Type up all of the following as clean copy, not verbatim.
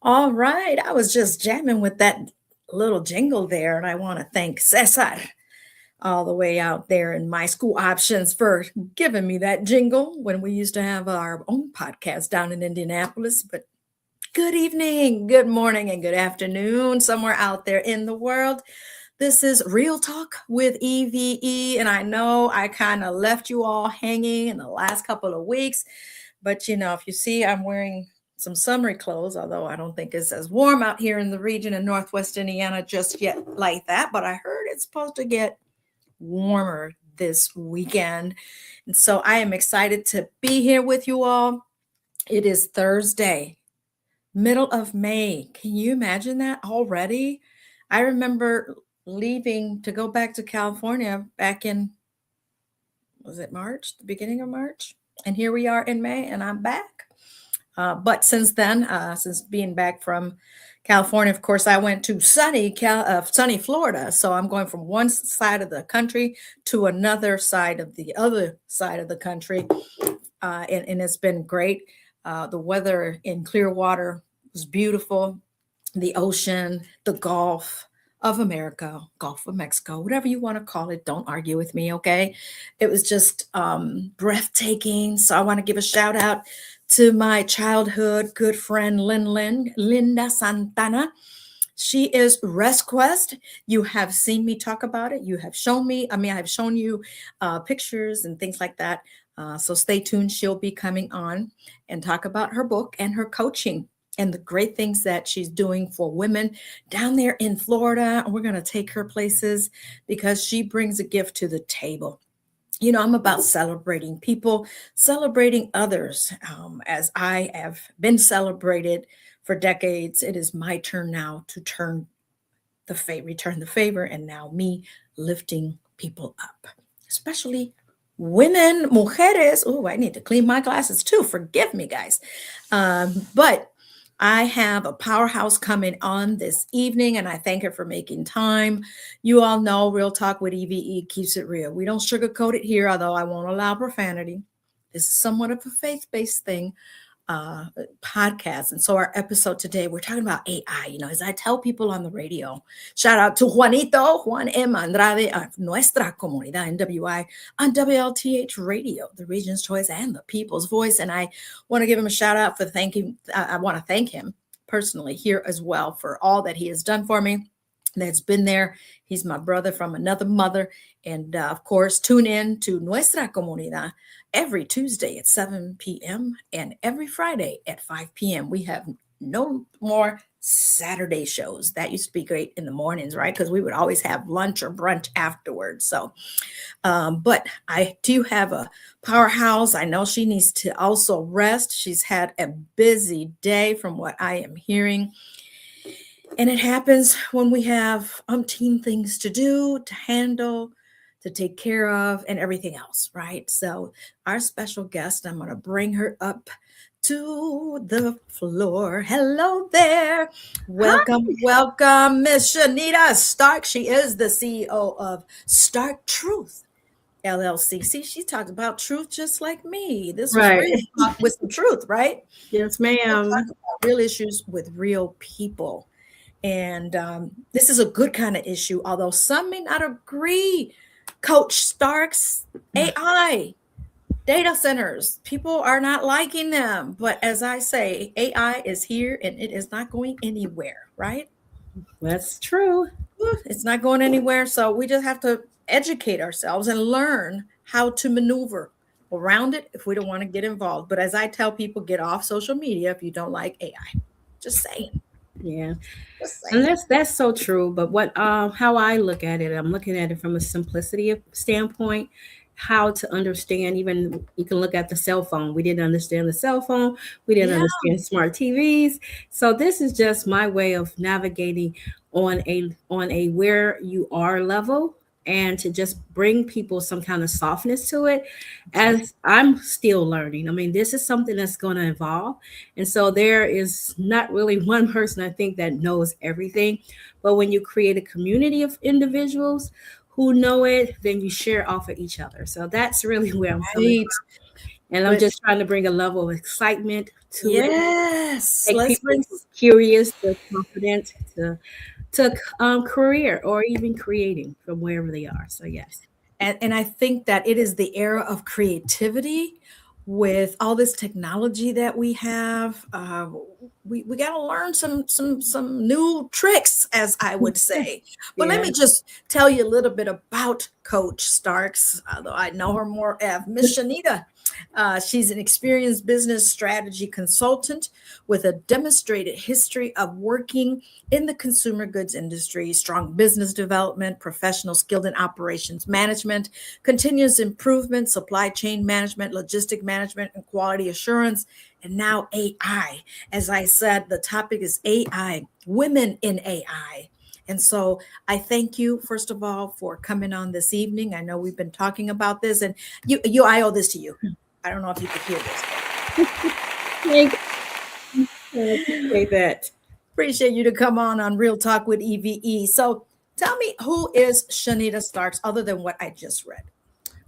All right. I was just jamming with that little jingle there, and I want to thank Cesar all the way out there in my school options for giving me that jingle when we used to have our own podcast down in Indianapolis. But good evening, good morning, and good afternoon, somewhere out there in the world. This is Real Talk with EVE, and I know I kind of left you all hanging in the last couple of weeks, but if you see, I'm wearing some summery clothes, although I don't think it's as warm out here in the region in Northwest Indiana just yet like that. But I heard it's supposed to get warmer this weekend. And so I am excited to be here with you all. It is Thursday, middle of May. Can you imagine that already? I remember leaving to go back to California back in, was it March, the beginning of March? And here we are in May, and I'm back. But since then, since being back from California, of course, I went to sunny Florida. So I'm going from one side of the country to another side of the other side of the country, and it's been great. The weather in Clearwater was beautiful. The ocean, the Gulf of America, Gulf of Mexico, whatever you want to call it. Don't argue with me, okay? It was just breathtaking. So I want to give a shout out to my childhood good friend Linda Santana. She is ResQuest. You have seen me talk about it. You have shown me, I've shown you pictures and things like that. So stay tuned. She'll be coming on and talk about her book and her coaching and the great things that she's doing for women down there in Florida. We're going to take her places because she brings a gift to the table. I'm about celebrating people, celebrating others. As I have been celebrated for decades, it is my turn now to return the favor, and now me lifting people up, especially women, mujeres. Oh, I need to clean my glasses too. Forgive me, guys. But I have a powerhouse coming on this evening, and I thank her for making time. You all know Real Talk with EVE keeps it real. We don't sugarcoat it here, although I won't allow profanity. This is somewhat of a faith-based thing, uh, podcast. And so our episode today, we're talking about AI. As I tell people on the radio, shout out to Juan M. Andrade of Nuestra Comunidad NWI on WLTH Radio, the region's choice and the people's voice. And I want to give him a shout out for thanking. I want to thank him personally here as well for all that he has done for me. That's been there. He's my brother from another mother. And of course, tune in to Nuestra Comunidad every Tuesday at 7 p.m. and every Friday at 5 p.m. We have no more Saturday shows. That used to be great in the mornings, right? Because we would always have lunch or brunch afterwards. So, but I do have a powerhouse. I know she needs to also rest. She's had a busy day from what I am hearing. And it happens when we have umpteen things to do, to handle, to take care of, and everything else, right? So, our special guest, I'm going to bring her up to the floor. Hello there. Welcome, welcome, Miss Shanita Starks. She is the CEO of Stark Truth LLC. See, she talks about truth just like me. This was Right. real talk with some truth, right? Yes, We'll ma'am. talk about real issues with real people. And this is a good kind of issue, although some may not agree. Coach Starks, AI, data centers, people are not liking them. But as I say, AI is here and it is not going anywhere, right? That's true. It's not going anywhere. So we just have to educate ourselves and learn how to maneuver around it if we don't want to get involved. But as I tell people, get off social media if you don't like AI. Just saying. Yeah. Just And saying. that's so true. But what how I look at it, I'm looking at it from a simplicity standpoint, how to understand. Even you can look at the cell phone. We didn't understand the cell phone. We didn't Yeah. understand smart TVs. So this is just my way of navigating on a where you are level, and to just bring people some kind of softness to it, as I'm still learning. I mean, this is something that's going to evolve. And so there is not really one person I think that knows everything. But when you create a community of individuals who know it, then you share off of each other. So that's really where I'm coming Right. from. And I'm But just trying to bring a level of excitement to Yes. take Let's people bring. from curious to confident to career or even creating from wherever they are. So yes. And I think that it is the era of creativity with all this technology that we have. We got to learn some new tricks, as I would say. But let Yeah. me just tell you a little bit about Coach Starks, although I know her more as Miss Shanita. She's an experienced business strategy consultant with a demonstrated history of working in the consumer goods industry, strong business development, professional skilled in operations management, continuous improvement, supply chain management, logistic management, and quality assurance, and now AI. As I said, the topic is AI, women in AI. And so I thank you, first of all, for coming on this evening. I know we've been talking about this, and I owe this to you. I don't know if you could hear this, Thank you. I appreciate that. appreciate you to come on Real Talk with EVE. So tell me, who is Shanita Starks other than what I just read?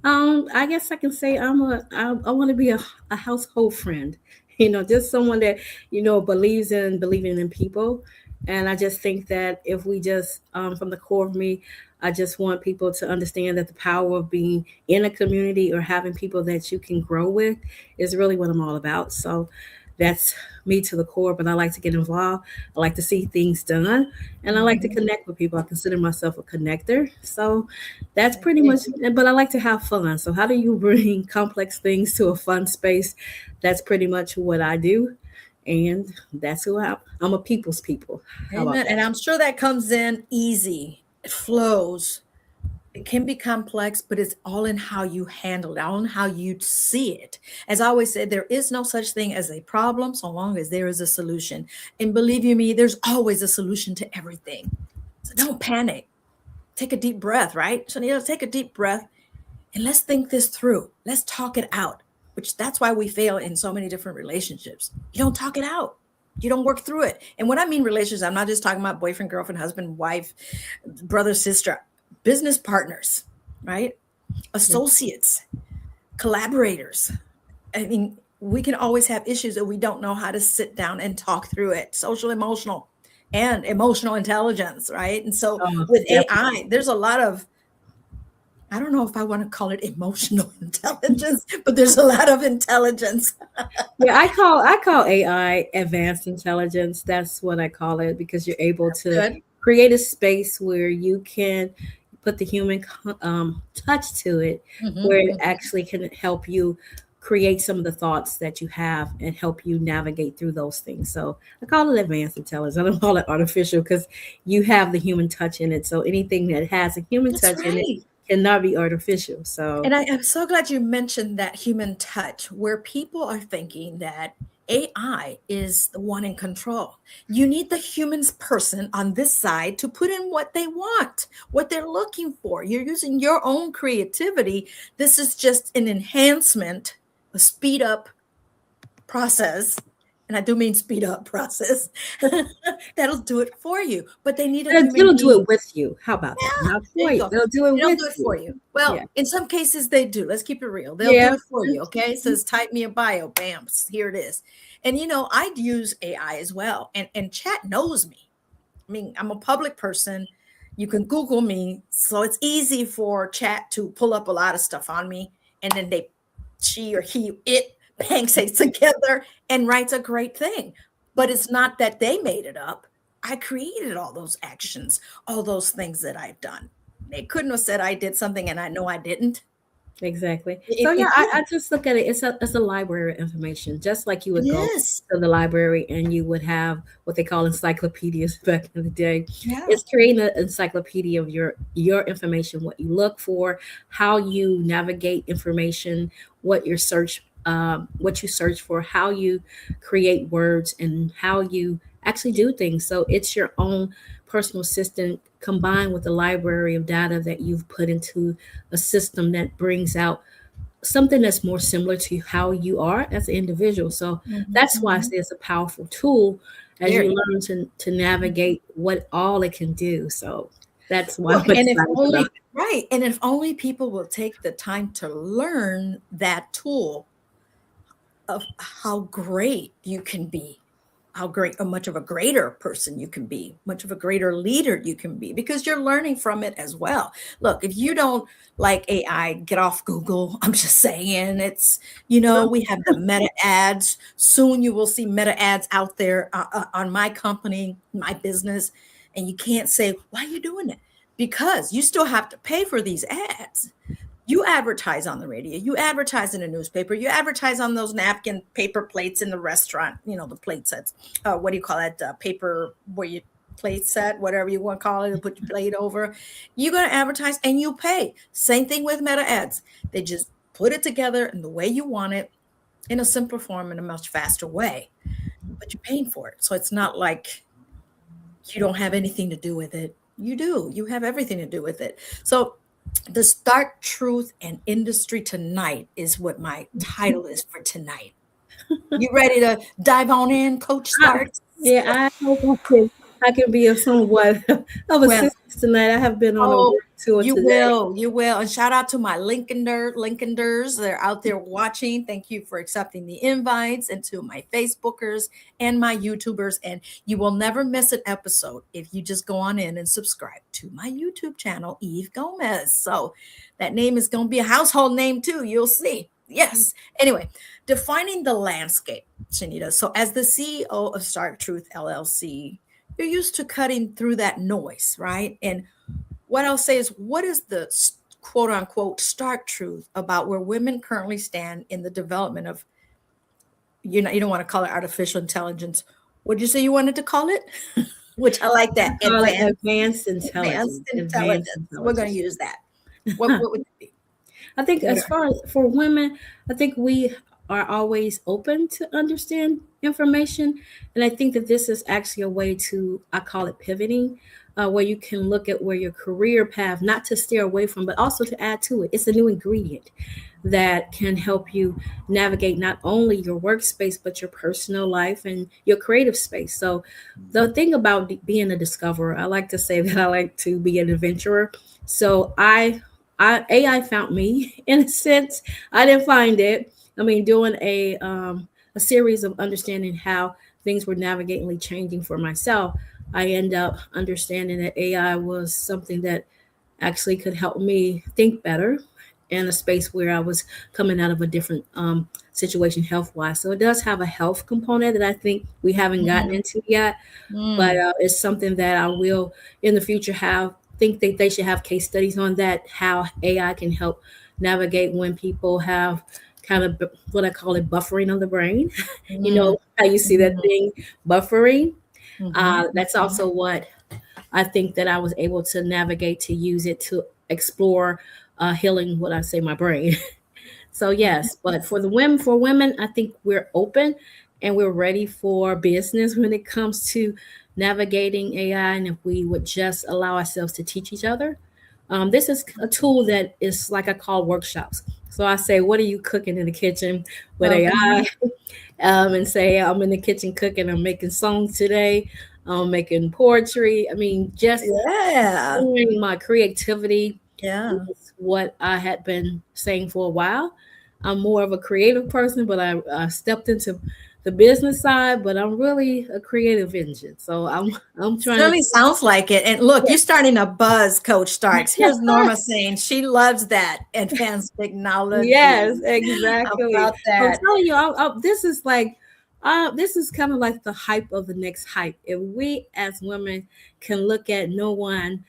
I guess I can say I want to be a household friend. Just someone that believes in believing in people, and I just think that if we just from the core of me, I just want people to understand that the power of being in a community or having people that you can grow with is really what I'm all about. So that's me to the core. But I like to get involved. I like to see things done, and I like to Mhm. connect with people. I consider myself a connector. So that's pretty Okay. much, but I like to have fun. So how do you bring complex things to a fun space? That's pretty much what I do. And that's who I'm a people's people. How about Amen. that? And I'm sure that comes in easy. It flows. It can be complex, but it's all in how you handle it, all in how you see it. As I always say, there is no such thing as a problem so long as there is a solution. And believe you me, there's always a solution to everything. So don't panic. Take a deep breath, right? So take a deep breath and let's think this through. Let's talk it out, which that's why we fail in so many different relationships. You don't talk it out. You don't work through it. And when I mean relationships, I'm not just talking about boyfriend, girlfriend, husband, wife, brother, sister, business partners, right? Associates, collaborators. I mean, we can always have issues that we don't know how to sit down and talk through it. Social, emotional, and emotional intelligence, right? And so Oh, with definitely. AI, there's a lot of, I don't know if I want to call it emotional intelligence, but there's a lot of intelligence. Yeah, I call AI advanced intelligence. That's what I call it because you're able That's to good. create a space where you can put the human touch to it, where it Mhm. actually can help you create some of the thoughts that you have and help you navigate through those things. So I call it advanced intelligence. I don't call it artificial because you have the human touch in it. So anything that has a human That's touch in it right. cannot be artificial. So And I am so glad you mentioned that human touch, where people are thinking that AI is the one in control. You need the humans person on this side to put in what they want, what they're looking for. You're using your own creativity. This is just an enhancement, a speed up process, and I do mean speed up process, that'll do it for you. But they need a human it'll do being. it with you. How about that? Yeah, Not there for you you. go. They'll do it They don't with do it for you. you. Yeah. Well, in some cases they do. Let's keep it real. They'll do Yeah. it for you. Okay. It says type me a bio. Bam. Here it is. And I'd use AI as well. And chat knows me. I mean, I'm a public person. You can Google me. So it's easy for chat to pull up a lot of stuff on me. And then she or he, it bangs it together and writes a great thing. But it's not that they made it up. I created all those actions, all those things that I've done. They couldn't have said I did something and I know I didn't. Exactly. So It, yeah, it I couldn't. just look at it. It's a library of information, just like you It would go is. to the library and you would have what they call encyclopedias back in the day. Yeah. It's creating an encyclopedia of your information, what you look for, how you navigate information, what you search for, how you create words, and how you actually do things. So it's your own personal assistant combined with the library of data that you've put into a system that brings out something that's more similar to how you are as an individual. So Mhm, that's why I mhm. say it's a powerful tool as you Very. learn to navigate what all it can do. So that's why Well, I'm and if excited about only, right. And if only people will take the time to learn that tool, of how great you can be, how great, how much of a greater person you can be, much of a greater leader you can be, because you're learning from it as well. Look, if you don't like AI, get off Google. I'm just saying, it's, we have the meta ads. Soon you will see meta ads out there on my company, my business, and you can't say, why are you doing it? Because you still have to pay for these ads. You advertise on the radio, you advertise in a newspaper, you advertise on those napkin paper plates in the restaurant, the plate sets. What do you call that? Paper where you plate set, whatever you want to call it, and put your plate over. You're going to advertise and you pay. Same thing with meta ads. They just put it together in the way you want it, in a simpler form, in a much faster way, but you're paying for it. So it's not like you don't have anything to do with it. You do. You have everything to do with it. So the Start Truth and Industry Tonight is what my title is for tonight. You ready to dive on in, Coach Starks? Yeah, I hope I can be of somewhat of Well, assistance tonight. I have been on a oh, work tour you today. will, you will. And shout out to my Linkeders. They're out there watching. Thank you for accepting the invites, and to my Facebookers and my YouTubers. And you will never miss an episode if you just go on in and subscribe to my YouTube channel, Eve Gomez. So that name is going to be a household name too. You'll see. Yes. Anyway, defining the landscape, Shanita. So as the CEO of Start Truth LLC, you're used to cutting through that noise, right? And what I'll say is, what is the quote unquote stark truth about where women currently stand in the development of, you don't want to call it artificial intelligence. What did you say you wanted to call it? Which I like I that. call it Advanced, advanced intelligence. advanced Advanced intelligence. We're going to intelligence. use that. What would it be? I think What as far as for women, I think we are always open to understand information, and I think that this is actually a way to, I call it pivoting, where you can look at where your career path, not to steer away from, but also to add to it. It's a new ingredient that can help you navigate not only your workspace but your personal life and your creative space. So the thing about being a discoverer, I like to say that I like to be an adventurer. So AI found me in a sense. I didn't find it. I mean, doing a series of understanding how things were navigatingly changing for myself, I end up understanding that AI was something that actually could help me think better in a space where I was coming out of a different situation health wise. So it does have a health component that I think we haven't gotten Mm, into yet, but mm, it's something that I will in the future have think that they should have case studies on that, how AI can help navigate when people have kind of what I call it buffering of the brain. You mm, know how you see that mm, thing buffering. mhm, That's mhm, also what I think that I was able to navigate to use it to explore healing what I say my brain. So mhm. yes, but for women, I think we're open and we're ready for business when it comes to navigating AI. And if we would just allow ourselves to teach each other, this is a tool that is like I call workshops. So I say, what are you cooking in the kitchen with Okay. AI? And say I'm in the kitchen cooking. I'm making songs today. I'm making poetry. I mean, just Yeah. exploring my creativity Yeah. is what I had been saying for a while. I'm more of a creative person, but I stepped into the business side, but I'm really a creative engine. So I'm trying to Certainly sounds like it. And look, you're starting a buzz, Coach Starks. Here's Norma saying she loves that advanced technology. yes, How exactly. about I'm that? telling you, this is like this is kind of like the hype of the next hype. If we as women can look at no one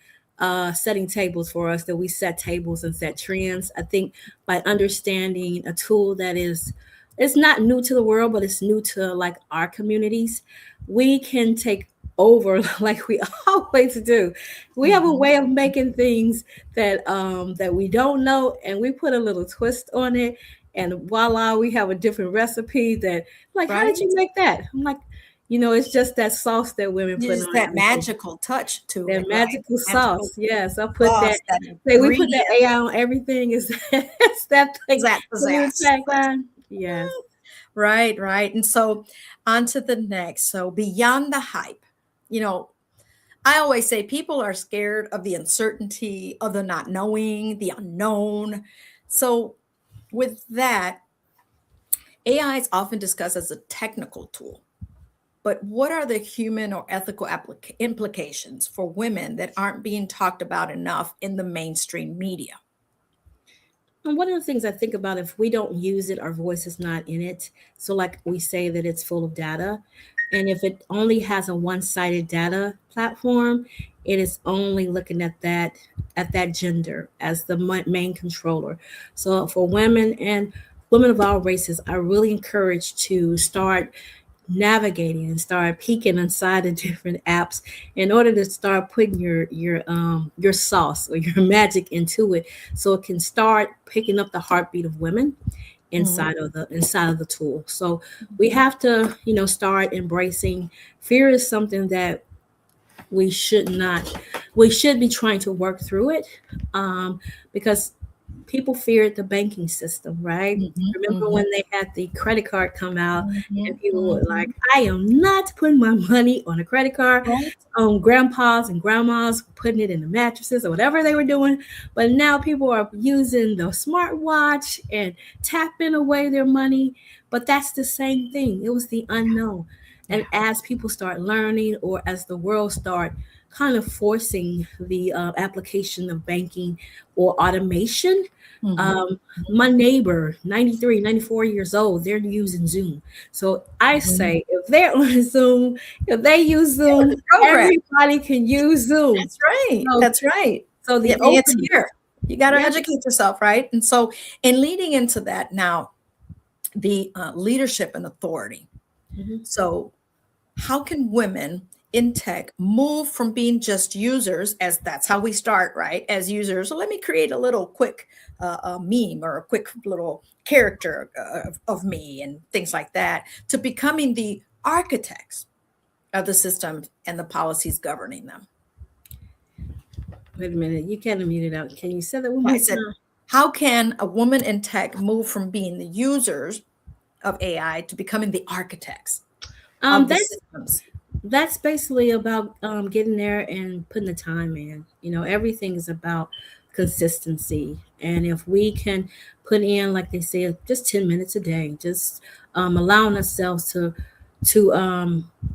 setting tables for us, that we set tables and set trends. I think by understanding a tool that is it's not new to the world, but it's new to like our communities, we can take over like we always do. We have a Mhm. way of making things that we don't know, and we put a little twist on it, and voila, we have a different recipe that like, how did Right? you make that? I'm like, it's just that sauce that women put There's on that everything. magical touch to That it, right? magical Magical sauce. Yes, I put that. sauce, that Say we put that ingredient. AI on everything. Is it's that thing? That The new pizzazz. tagline. Yes. Right, right. And so on to the next. So beyond the hype, you know, I always say people are scared of the uncertainty, of the not knowing, the unknown. So with that, AI is often discussed as a technical tool, but what are the human or ethical implications for women that aren't being talked about enough in the mainstream media? And one of the things I think about, if we don't use it, our voice is not in it. So, like we say that it's full of data. And if it only has a one-sided data platform, it is only looking at that gender as the main controller. So for women and women of all races, I really encourage to start navigating and start peeking inside the different apps in order to start putting your sauce or your magic into it, so it can start picking up the heartbeat of women Mhm. inside of the tool. So we have to, start embracing fear. Is something that we should not we should be trying to work through it, because people feared the banking system, right? Mhm, Remember mhm, when they had the credit card come out, and mhm, people were like, mhm. I am not putting my money on a credit card. Right? Grandpas and grandmas putting it in the mattresses or whatever they were doing. But now people are using the smartwatch and tapping away their money. But that's the same thing. It was the unknown. Yeah. And as people start learning, or as the world start kind of forcing the application of banking or automation, Mhm, um, my neighbor, 93, 94 years old, they're using Zoom. So I mhm. say, if they're on Zoom, if they use Yeah, with the Zoom, program. everybody can use Zoom. That's right. So, That's right. so Yeah, the it's openness, here. You got to yeah. educate yourself, right? And so, in leading into that now, the leadership and authority. Mhm. So, how can women in tech move from being just users, as that's how we start, right? As users. So let me create a little quick meme or a quick little character of me and things like that, to becoming the architects of the systems and the policies governing them. Wait a minute, you can't mute it out. Can you say that one I more said, time? how can a woman in tech move from being the users of AI to becoming the architects of the That's systems? basically about getting there and putting the time in. Everything is about consistency. And if we can put in, like they say, just 10 minutes a day, just allowing ourselves to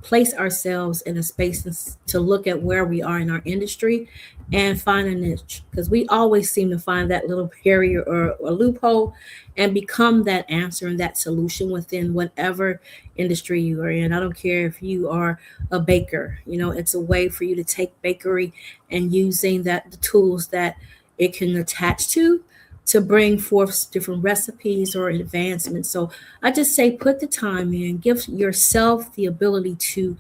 place ourselves in a space to look at where we are in our industry and find a niche, because we always seem to find that little barrier or a loophole and become that answer and that solution within whatever industry you are in. I don't care if you are a baker. It's a way for you to take bakery and using the tools that it can attach to bring forth different recipes or advancements. So I just say, put the time in, give yourself the ability to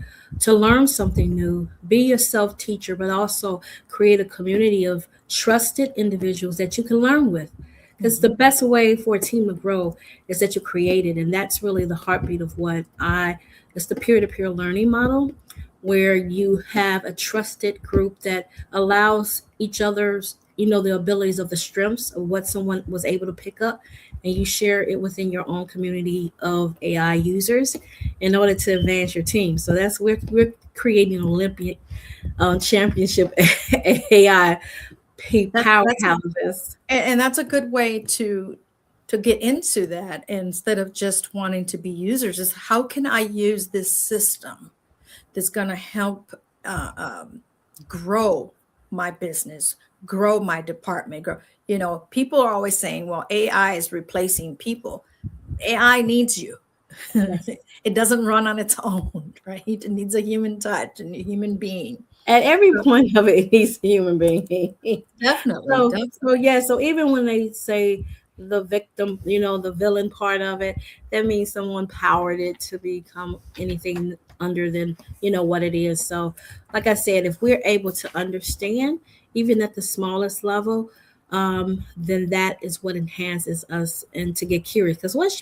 learn something new, be yourself teacher, but also create a community of trusted individuals that you can learn with. Because the Mhm. best way for a team to grow is that you create it. And that's really the heartbeat of it's the peer-to-peer learning model, where you have a trusted group that allows each other's, the abilities of the strengths of what someone was able to pick up, and you share it within your own community of AI users in order to advance your team. So that's, we're creating an Olympic championship AI That's a powerhouses. and that's a good way to get into that, instead of just wanting to be users, is how can I use this system that's going to help uh, um, grow my business, grow my department, grow. People are always saying, well, AI is replacing people. AI needs you. Yes. It doesn't run on its own, right? It needs a human touch and a human being. At every So point of it, he's a human being. definitely, So definitely. yeah, so even when they say the victim, the villain part of it, that means someone powered it to become anything under than what it is. So like I said, if we're able to understand even at the smallest level, then that is what enhances us, and to get curious, because once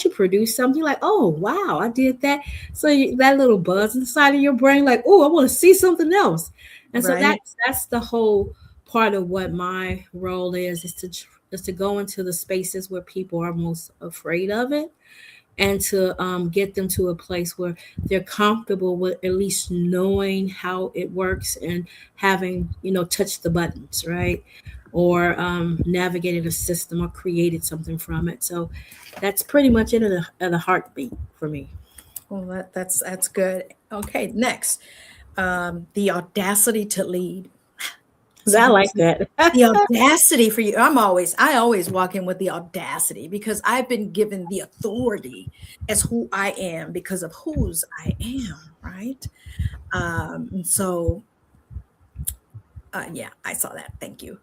you produce something, you're like, oh wow, I did that. So that little buzz inside of your brain, like, oh, I want to see something else. And so Right. that's the whole part of what my role is to go into the spaces where people are most afraid of it, and to get them to a place where they're comfortable with at least knowing how it works and having touch the buttons, right? or navigated a system or created something from it. So that's pretty much it at a heartbeat for me. Well, that's good. Okay, next, the audacity to lead. I See, like that. the audacity for you. I always walk in with the audacity because I've been given the authority as who I am because of whose I am, right? And so, yeah, I saw that. Thank you.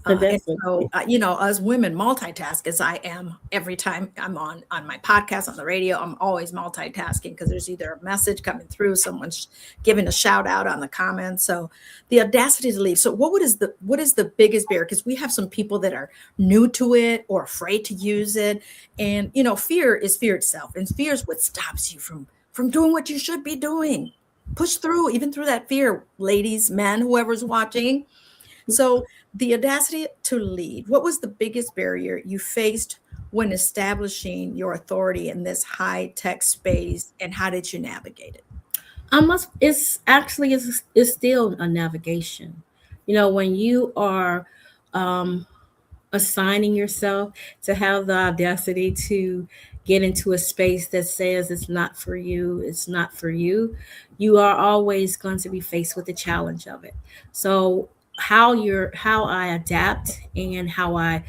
And That's so, us women multitask as I am every time I'm on my podcast, on the radio. I'm always multitasking because there's either a message coming through, someone's giving a shout out on the comments. So the audacity to leave. So what is the biggest barrier? Because we have some people that are new to it or afraid to use it, and fear is fear itself, and fear is what stops you from doing what you should be doing. Push through, even through that fear, ladies, men, whoever's watching. So, the audacity to lead, what was the biggest barrier you faced when establishing your authority in this high tech space, and how did you navigate it? I must. It's still a navigation. When you are um, assigning yourself to have the audacity to get into a space that says it's not for you, you are always going to be faced with the challenge of it. So how I adapt and how I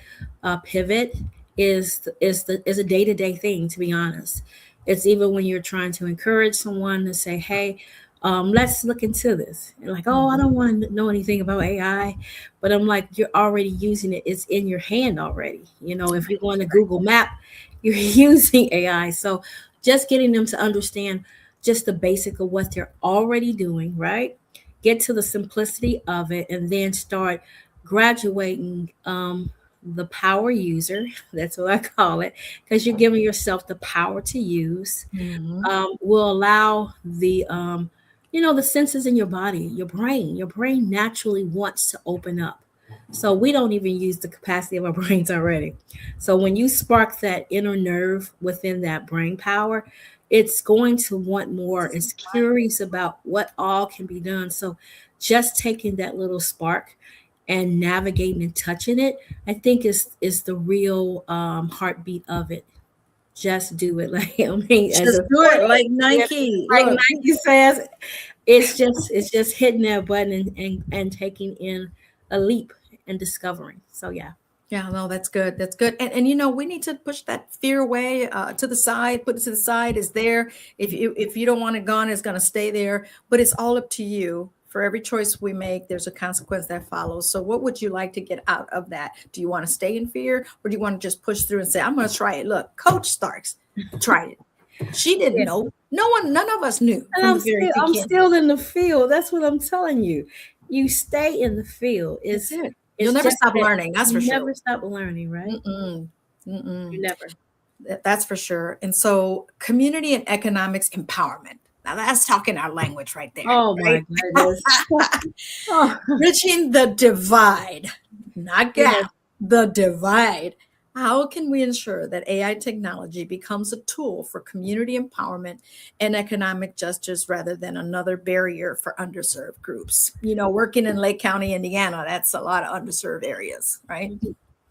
pivot is a day-to-day thing, to be honest. It's even when you're trying to encourage someone to say, hey, let's look into this. And like, oh, I Mhm. don't want to know anything about AI. But I'm like, you're already using it. It's in your hand already. If you're going to Google Map, you're using AI. So just getting them to understand just the basic of what they're already doing, right? Get to the simplicity of it and then start graduating the power user. That's what I call it, because you're giving yourself the power to use. Mhm. Will allow the senses in your body, your brain naturally wants to open up. So we don't even use the capacity of our brains already. So when you spark that inner nerve within that brain power, it's going to want more. It's curious about what all can be done. So just taking that little spark and navigating and touching it, I think is the real heartbeat of it. Just do it. Like, I mean, as Just a do it like yeah, Nike. like Look, Nike says, it's just hitting that button and taking in a leap and discovering. So yeah. yeah, no, that's good. That's good. And we need to push that fear away to the side, put it to the side. Is there. If you don't want it gone, it's gonna stay there. But it's all up to you. For every choice we make, there's a consequence that follows. So what would you like to get out of that? Do you want to stay in fear, or do you want to just push through and say, I'm gonna try it? Look, Coach Starks tried it. She didn't Yeah. know. None of us knew And from the very I'm beginning. still in the field. That's what I'm telling you. You stay in the field. That's It's it. You'll it's never just stop that learning. That's for you sure. never stop learning, right? Mm-mm. You Mm-mm. never. That's for sure. And so, community and economics empowerment. Now, that's talking our language right there, Oh my right? goodness. Oh, Bridging the divide, not yes. gap, the divide. How can we ensure that AI technology becomes a tool for community empowerment and economic justice rather than another barrier for underserved groups? Working in Lake County, Indiana, that's a lot of underserved areas, right?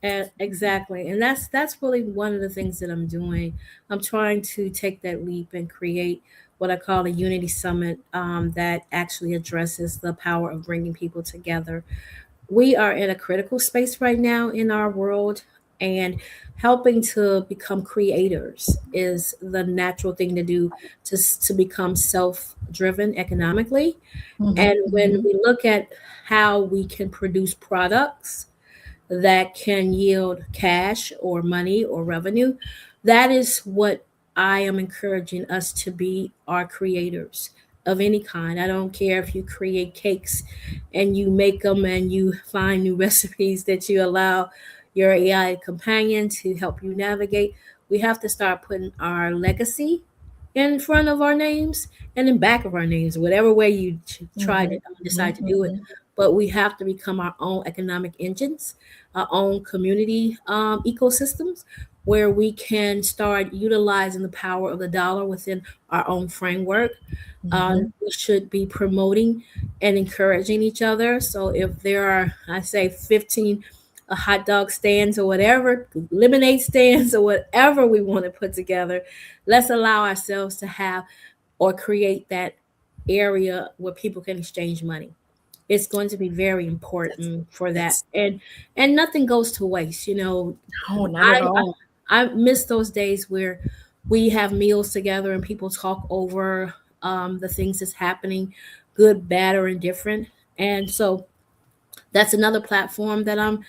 And exactly. And that's really one of the things that I'm doing. I'm trying to take that leap and create what I call a unity summit that actually addresses the power of bringing people together. We are in a critical space right now in our world, and helping to become creators is the natural thing to do to become self-driven economically. Mhm, And when mhm, we look at how we can produce products that can yield cash or money or revenue, that is what I am encouraging us to be, our creators of any kind. I don't care if you create cakes and you make them and you find new recipes that you allow your AI companion to help you navigate. We have to start putting our legacy in front of our names and in back of our names, whatever way you try to mhm, decide mhm, to do it. mhm, But we have to become our own economic engines, our own community ecosystems, where we can start utilizing the power of the dollar within our own framework. mhm. We should be promoting and encouraging each other. So if there are, I say, 15 a hot dog stands or whatever, lemonade stands or whatever we want to put together. Let's allow ourselves to have or create that area where people can exchange money. It's going to be very That's important for that, that's and nothing goes to waste. no, not at I all. I miss those days where we have meals together and people talk over the things that's happening, good, bad, or indifferent. And so that's another platform that I'm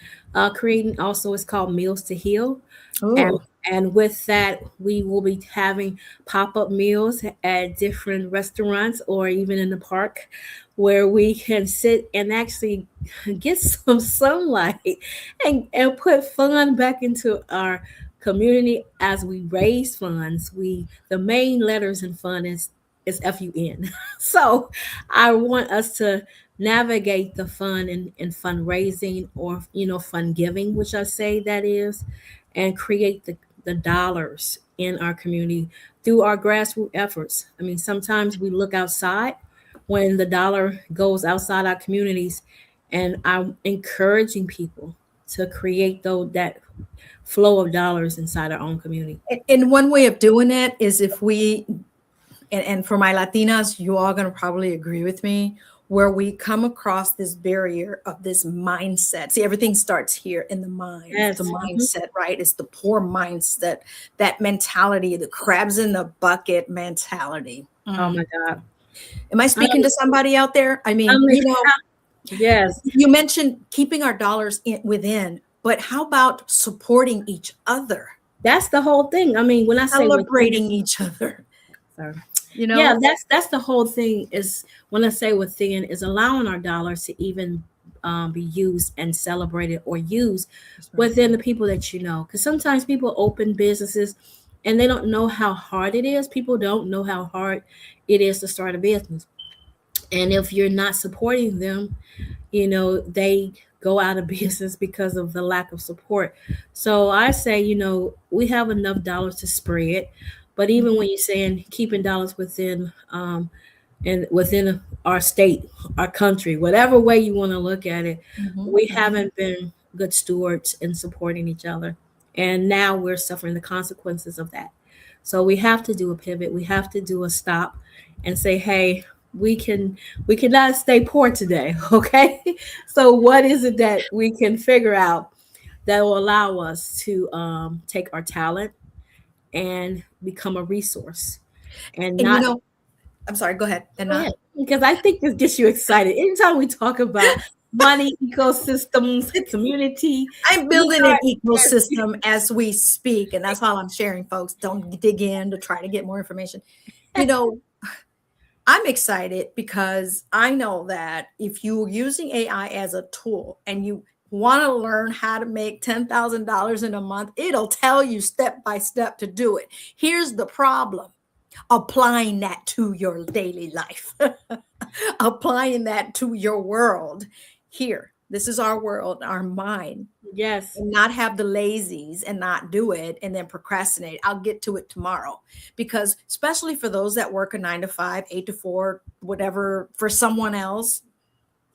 creating. Also, it's called Meals to Heal, and Oh, with that, we will be having pop-up meals at different restaurants or even in the park, where we can sit and actually get some sunlight and put fun back into our community as we raise funds. The main letters in fun is FUN. So I want us to navigate the fun and fundraising, or fun giving, which I say that is, and create the dollars in our community through our grassroots efforts. I mean, sometimes we look outside when the dollar goes outside our communities, and I'm encouraging people to create that flow of dollars inside our own community. and one way of doing it is if we and for my Latinas, you all going to probably agree with me, where we come across this barrier of this mindset. See, everything starts here in the mind. It's the Yes. Mhm. mindset, right? It's the poor mindset, that mentality, the crabs in the bucket mentality. Oh my God. Am I Um, speaking to somebody out there? I I mean, mean, yes, you mentioned keeping our dollars within, but how about supporting each other, that's the whole thing. I mean, when I say within, celebrating each other? sorry. You Yeah, know, that's the whole thing. Is when I say within, is allowing our dollars to even be used and celebrated or used that's right. within the people that you know. Because sometimes people open businesses and they don't know how hard it is. People don't know how hard it is to start a business, and if you're not supporting them, they go out of business because of the lack of support. So I say, we have enough dollars to spread, but even when you're saying keeping dollars within and within our state, our country, whatever way you want to look at it, Mhm, we mhm. haven't been good stewards in supporting each other, and now we're suffering the consequences of that. So we have to do a pivot. We have to do a stop and say, hey, we can we cannot stay poor today. Okay. So what is it that we can figure out that will allow us to take our talent and become a resource, and And not I'm sorry, go ahead. And go ahead, because I think this gets you excited anytime we talk about money, ecosystems, it's community. I'm We building an are ecosystem as we speak, and that's all I'm sharing, folks. Don't dig in to try to get more information. You know, I'm excited because I know that if you're using AI as a tool and you want to learn how to make $10,000 in a month, it'll tell you step by step to do it. Here's the problem: applying that to your daily life, applying that to your world. Here, this is our world, our mind, yes, and not have the lazies and not do it and then procrastinate. I'll get to it tomorrow. Because, especially for those that work a 9 to 5, 8 to 4, whatever, for someone else,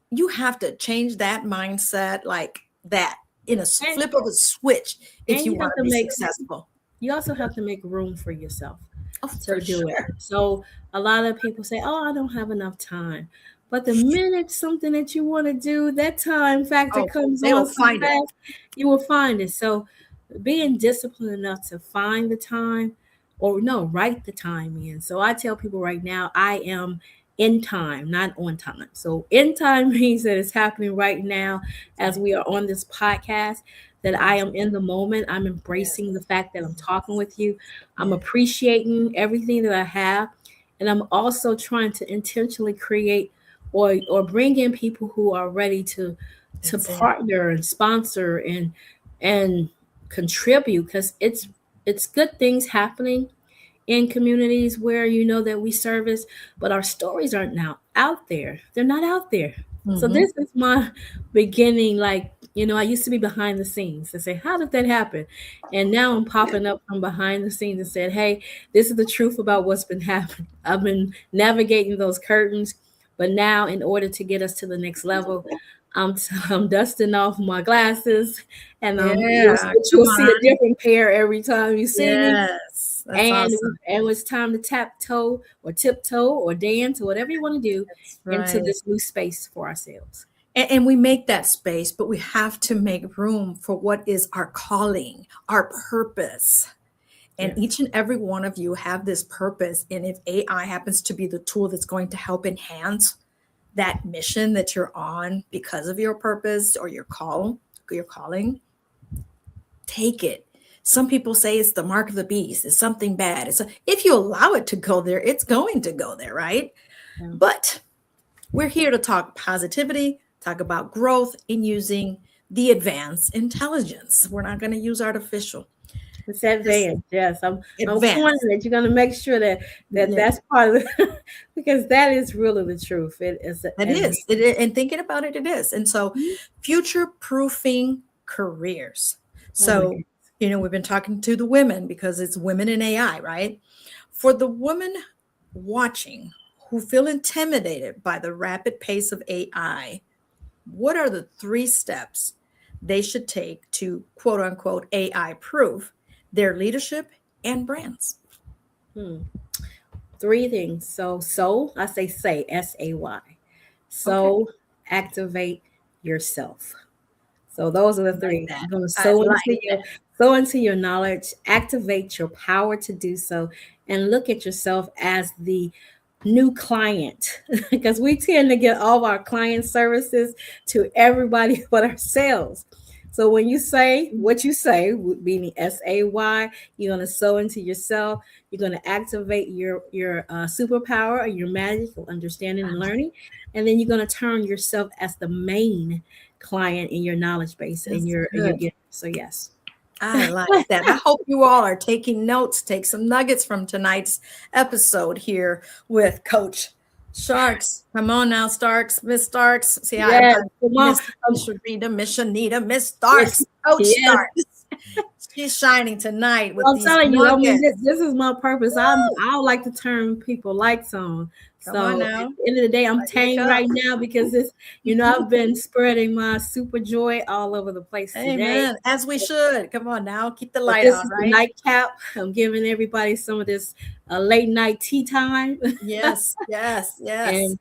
you have to change that mindset like that in a and flip of a switch if and you you have want to to be make successful. you also have to make room for yourself Oh, to for do it. sure. So a lot of people say, "Oh, I don't have enough time." But the minute something that you want to do, that time factor Oh, comes they on will so find it. fast, you will find it. So being disciplined enough to find the time, or no, write the time in. So I tell people right now, I am in time, not on time. So in time means that it's happening right now as we are on this podcast, that I Yes, am in the moment. I'm yes, embracing the fact that I'm talking with you. I'm yes. appreciating everything that I have. And I'm also trying to intentionally create or bring in people who are ready to That's it. partner and sponsor and contribute, because it's good things happening in communities where that we service, but our stories aren't now out there. They're not out there. So Mhm. this is my beginning. Like, I used to be behind the scenes and say, how did that happen? And now I'm popping up from behind the scenes and said, hey, this is the truth about what's been happening. I've been navigating those curtains, but now in order to get us to the next level, I'm dusting off my glasses, and Yeah, you'll come see a on. different pair every time you see me. Yes, that's And awesome. it's time to tap toe or tiptoe or dance or whatever you want to do That's into right. this new space for ourselves. And we make that space, but we have to make room for what is our calling, our purpose. And Yes. each and every one of you have this purpose. And if AI happens to be the tool that's going to help enhance that mission that you're on because of your purpose or your calling, take it. Some people say it's the mark of the beast, it's something bad. If you allow it to go there, it's going to go there, right? Yeah. But we're here to talk positivity, talk about growth in using the advanced intelligence. We're not going to use artificial. It's This advanced. Yes, I'm pointing advanced. that you're gonna make sure that Yeah, that's part of the because that is really the truth. It is it is. And thinking about it, it is. And so, future proofing careers. oh my So, god. we've been talking to the women because it's women in AI, right? For the women watching who feel intimidated by the rapid pace of AI, what are the 3 steps they should take to quote unquote AI proof their leadership and brands? Hmm. Three things. So I say SAY. Okay. So activate yourself. So those are I the like three. that. You're going to I like sow into your knowledge, activate your power to do so, and look at yourself as the new client because we tend to get all of our client services to everybody but ourselves. So when you say that. what you say, meaning SAY, you're going to sow into yourself. You're going to activate your superpower or your magic of understanding and learning, and then you're going to turn yourself as the main client in your knowledge base and That's your good. gift. So yes. I like that. I hope you all are taking notes, take some nuggets from tonight's episode here with Coach Sharks. Come on now, Starks, Miss Starks. See, I'm Yes, come on. Miss Sharita, Miss Shanita, Miss Yes, Starks, Coach yes. Starks. She's shining tonight with Well, I'm these telling you, I mean, nuggets. this is my purpose. Woo! I like to turn people lights on. Come on So at now, the end of the day, I'm light your tame cup. right now because I've been spreading my super joy all over the place today. Amen. As we should. Come on now, keep the But light this on, is the right? nightcap. I'm giving everybody some of this late night tea time, Yes, yes, yes.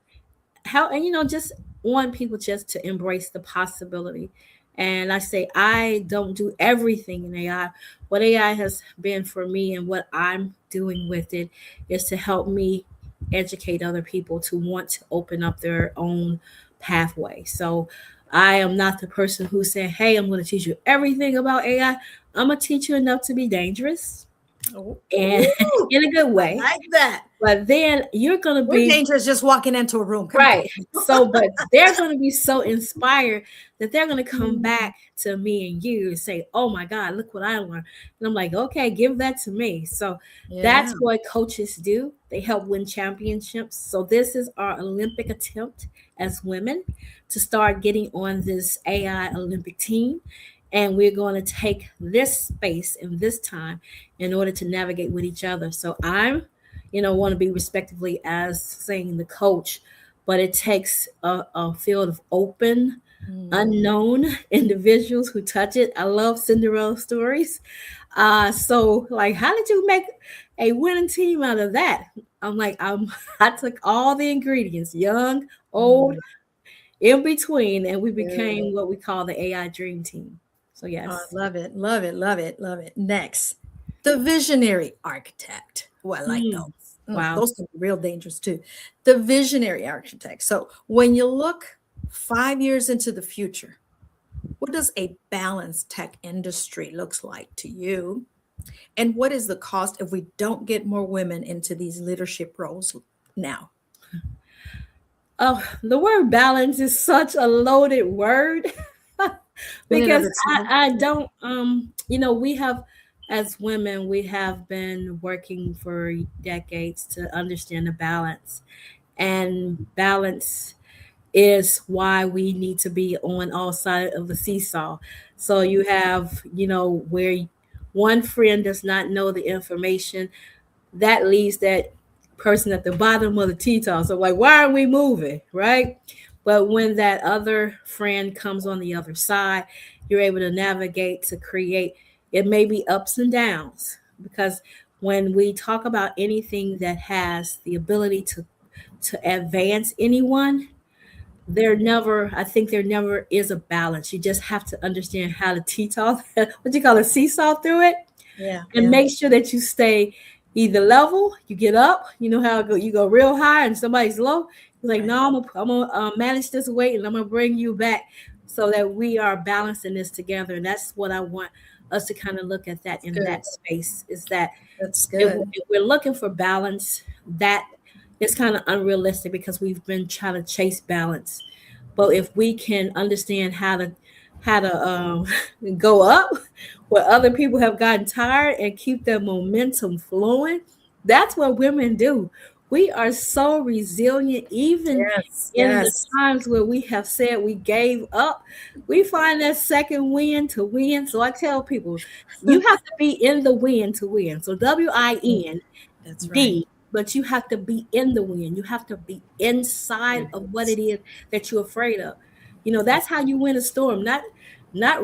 and just want people just to embrace the possibility. And I say I don't do everything in AI. What AI has been for me and what I'm doing with it is to help me educate other people to want to open up their own pathway. So I am not the person who said, hey, I'm going to teach you everything about AI. I'm going to teach you enough to be dangerous Oh, and ooh, in a good I way. like that. But then you're going to We're be dangerous just walking into a room. Come on. right. So, but they're going to be so inspired that they're going to come Mm, back to me and you and say, oh my God, look what I learned. And I'm like, okay, give that to me. So yeah. that's what coaches do. They help win championships. So this is our Olympic attempt as women to start getting on this AI Olympic team. And we're going to take this space and this time in order to navigate with each other. So I'm want to be respectively as saying the coach, but it takes a field of open, Mm, unknown individuals who touch it. I love Cinderella stories. So like, how did you make a winning team out of that? I'm like, I took all the ingredients, young, old, mm, in between, and we good. became what we call the AI Dream Team. So Oh, I yes. love it. Love it. Love it. Love it. Next, the visionary architect. Oh, I like those. Hmm. Wow. Those can be real dangerous too. The visionary architect. So when you look 5 years into the future, what does a balanced tech industry looks like to you? And what is the cost if we don't get more women into these leadership roles now? Oh, the word balance is such a loaded word In and of because itself. I don't we have as women we have been working for decades to understand the balance, and balance is why we need to be on all sides of the seesaw. So you have where one friend does not know the information that leaves that person at the bottom of the T-top. So like, why are we moving, right? But when that other friend comes on the other side, you're able to navigate to create, it may be ups and downs, because when we talk about anything that has the ability to advance anyone, there never, I think there never is a balance. You just have to understand how to teeter, what you call a seesaw through it, Yeah, and yeah, make sure that you stay either level, you get up, you know how you go real high and somebody's low. You're like, right. no, I'm gonna manage this weight and I'm gonna bring you back, so that we are balancing this together. And that's what I want us to kind of look at, that That's in good. that space, is that That's if, good. if we're looking for balance, that is kind of unrealistic, because we've been trying to chase balance. But if we can understand how to go up where other people have gotten tired, and keep their momentum flowing, that's what women do. We are so resilient, even Yes, in the yes. times where we have said we gave up. We find that second win to win. So I tell people, you have to be in the win to win. So WIN That's right. D, but you have to be in the win. You have to be inside of what Yes. it is that you're afraid of. You know, that's how you win a storm, not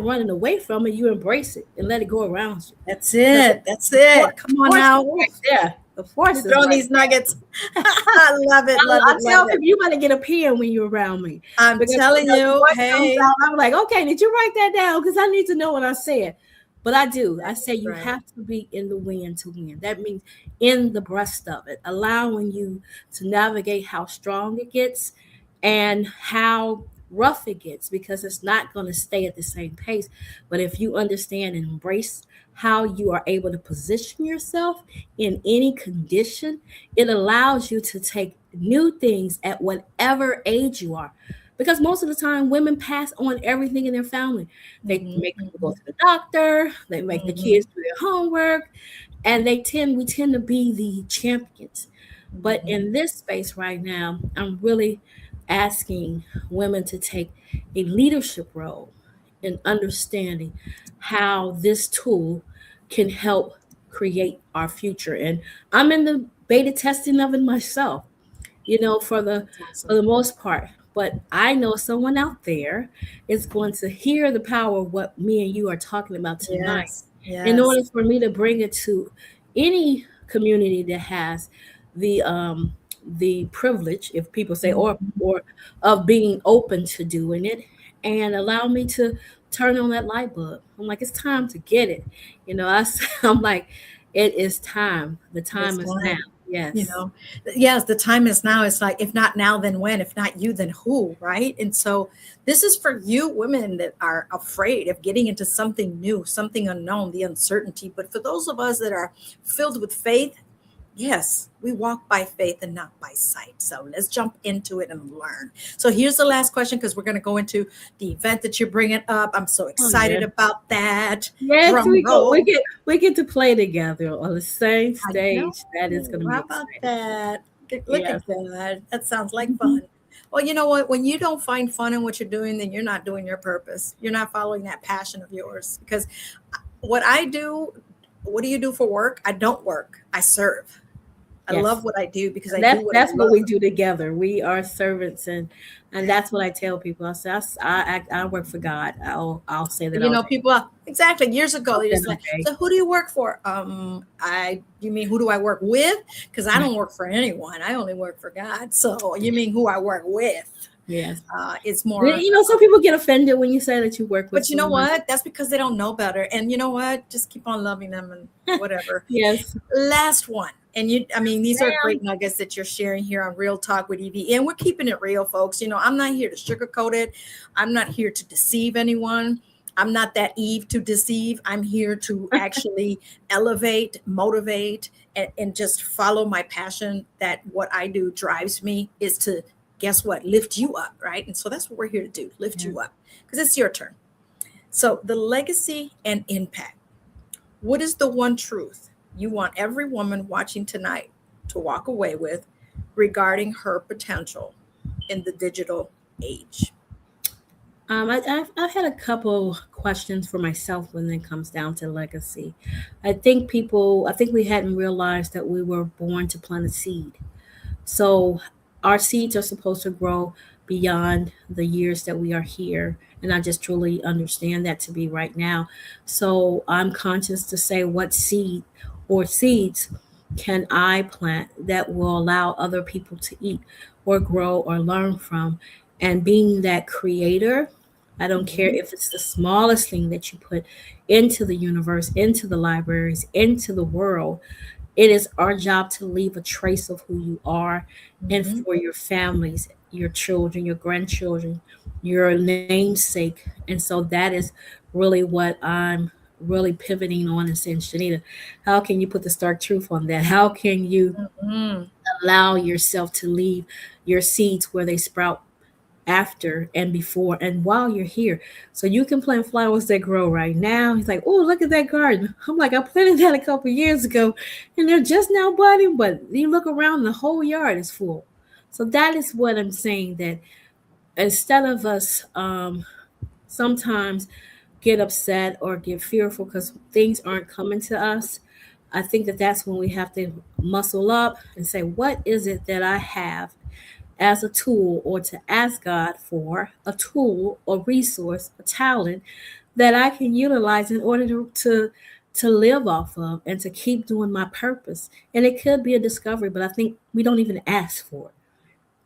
running away from it. You embrace it and let it go around you. That's Because it. That's it. the Come on force is now. right Oof. there. The force You're is throwing right these nuggets. I love it, love I it, love tell it. people, you better get a pen when you're around me, I'm because when telling the you, voice comes hey, out, I'm like, okay, did you write that down? Because I need to know what I said. But I do. I say that's you right. have to be in the wind to win. That means in the breast of it, allowing you to navigate how strong it gets and how rough it gets, because it's not going to stay at the same pace. But if you understand and embrace how you are able to position yourself in any condition, it allows you to take new things at whatever age you are. Because most of the time, women pass on everything in their family. They Hmm, make people go hmm, to the doctor, they make the hmm, kids do their homework, and we tend to be the champions. But hmm. in this space right now, I'm really asking women to take a leadership role in understanding how this tool can help create our future. And I'm in the beta testing of it myself, That's for awesome. the most part. But I know someone out there is going to hear the power of what me and you are talking about tonight, Yes, in yes. order for me to bring it to any community that has the privilege, if people say, Mhm. or of being open to doing it, and allow me to turn on that light bulb. I'm like, it's time to get it. I'm like, it is time. The It's time is now. time. You Yes. know, yes, the time is now. It's like, if not now, then when? If not you, then who? Right. And so, this is for you women that are afraid of getting into something new, something unknown, the uncertainty. But for those of us that are filled with faith, yes, we walk by faith and not by sight. So let's jump into it and learn. So here's the last question, because we're going to go into the event that you're bringing up. I'm so Oh yeah. excited about that. Yes, Drum roll. we get to play together on the same I know. stage. That is going to be How about exciting. that? Look Yes. at that. That sounds like Mhm. fun. Well, you know what? When you don't find fun in what you're doing, then you're not doing your purpose. You're not following that passion of yours. Because what I do, what do you do for work? I don't work, I serve. I love Yes. what I do because I do That's what I that's what we love. do together. We are servants, and that's what I tell people. I say, I work for God. I'll say that You all know, day. people exactly years ago All they day, just all like, day. so who do you work for? I you mean who do I work with? Because I don't work for anyone. I only work for God. So you mean who I work with? Yes. It's more. You know, some people get offended when you say that you work with But you know someone. what? That's because they don't know better. And you know what? Just keep on loving them and whatever. Yes. Last one. And I mean, these are Ma'am. great nuggets that you're sharing here on Real Talk with EVE. And we're keeping it real, folks. You know, I'm not here to sugarcoat it. I'm not here to deceive anyone. I'm not that Eve to deceive. I'm here to actually elevate, motivate, and just follow my passion, that what I do drives me is to, guess what, lift you up, right? And so that's what we're here to do, lift Yes. you up, because it's your turn. So, the legacy and impact. What is the one truth you want every woman watching tonight to walk away with regarding her potential in the digital age? I've had a couple questions for myself when it comes down to legacy. I think we hadn't realized that we were born to plant a seed. So our seeds are supposed to grow beyond the years that we are here. And I just truly understand that to be right now. So I'm conscious to say what seed or seeds can I plant that will allow other people to eat or grow or learn from. And being that creator, I don't care Mhm. if it's the smallest thing that you put into the universe, into the libraries, into the world. It is our job to leave a trace of who you are and Mhm. for your families, your children, your grandchildren, your namesake. And so that is really what I'm really pivoting on and saying, Shanita, how can you put the stark truth on that? How can you Mhm. allow yourself to leave your seeds where they sprout after and before and while you're here? So you can plant flowers that grow right now. He's like, oh, look at that garden. I'm like, I planted that a couple years ago and they're just now budding, but you look around, the whole yard is full. So that is what I'm saying, that instead of us sometimes get upset or get fearful because things aren't coming to us, I think that that's when we have to muscle up and say, what is it that I have as a tool, or to ask God for a tool, a resource, a talent that I can utilize in order to live off of and to keep doing my purpose. And it could be a discovery, but I think we don't even ask for it.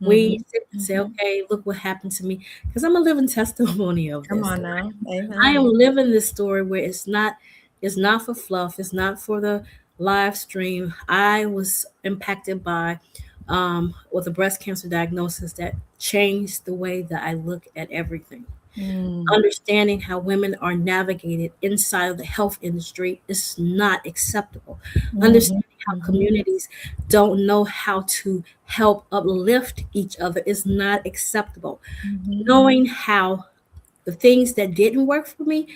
We Mhm. sit and say, Mhm. okay, look what happened to me. Because I'm a living testimony of Come this. on now. I am Amen. living this story where it's not for fluff, it's not for the live stream. I was impacted by with a breast cancer diagnosis that changed the way that I look at everything. Mm. Understanding how women are navigated inside of the health industry is not acceptable. Mhm. Understanding how Mhm. communities don't know how to help uplift each other is not acceptable. Mhm. Knowing how the things that didn't work for me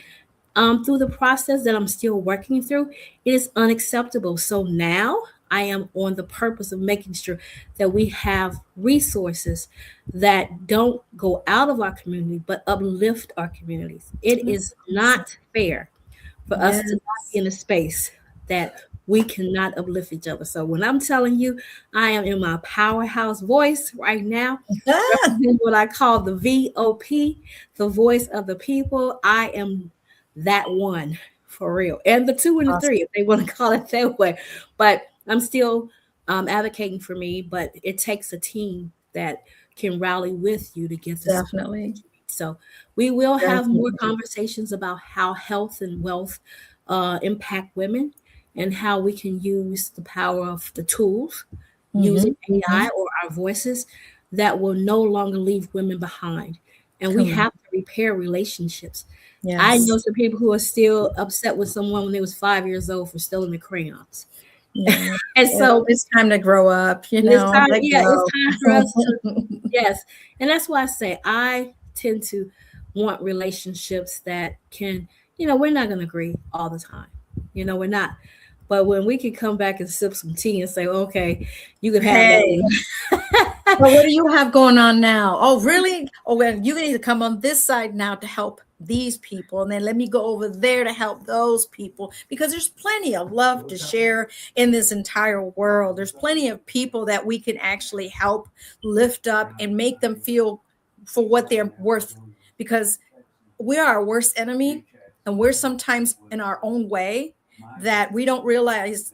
through the process that I'm still working through, it is unacceptable. So now I am on the purpose of making sure that we have resources that don't go out of our community but uplift our communities. It That's is awesome. not fair for us to not be Yes. in a space that we cannot uplift each other. So when I'm telling you, I am in my powerhouse voice right now, Ah, represent what I call the VOP, the voice of the people. I am that one for real. And the two and the awesome. three, if they want to call it that way. But I'm still advocating for me, but it takes a team that can rally with you to get the support Definitely. that you need. So we will have more Definitely. conversations about how health and wealth impact women and how we can use the power of the tools using Mhm. AI Mhm. or our voices that will no longer leave women behind. And we Come on. have to repair relationships. I know Yes. some people who are still upset with someone when they was 5 years old for stealing the crayons. Yeah. And Well, so it's time to grow up, it's time, let yeah, it's go. time for us to, yes. And that's why I say I tend to want relationships that can, we're not gonna agree all the time. We're not. But when we can come back and sip some tea and say, okay, you can have that Hey. one. So what do you have going on now? Oh, really? Oh, well, you need to come on this side now to help these people. And then let me go over there to help those people because there's plenty of love to share in this entire world. There's plenty of people that we can actually help lift up and make them feel for what they're worth because we are our worst enemy and we're sometimes in our own way that we don't realize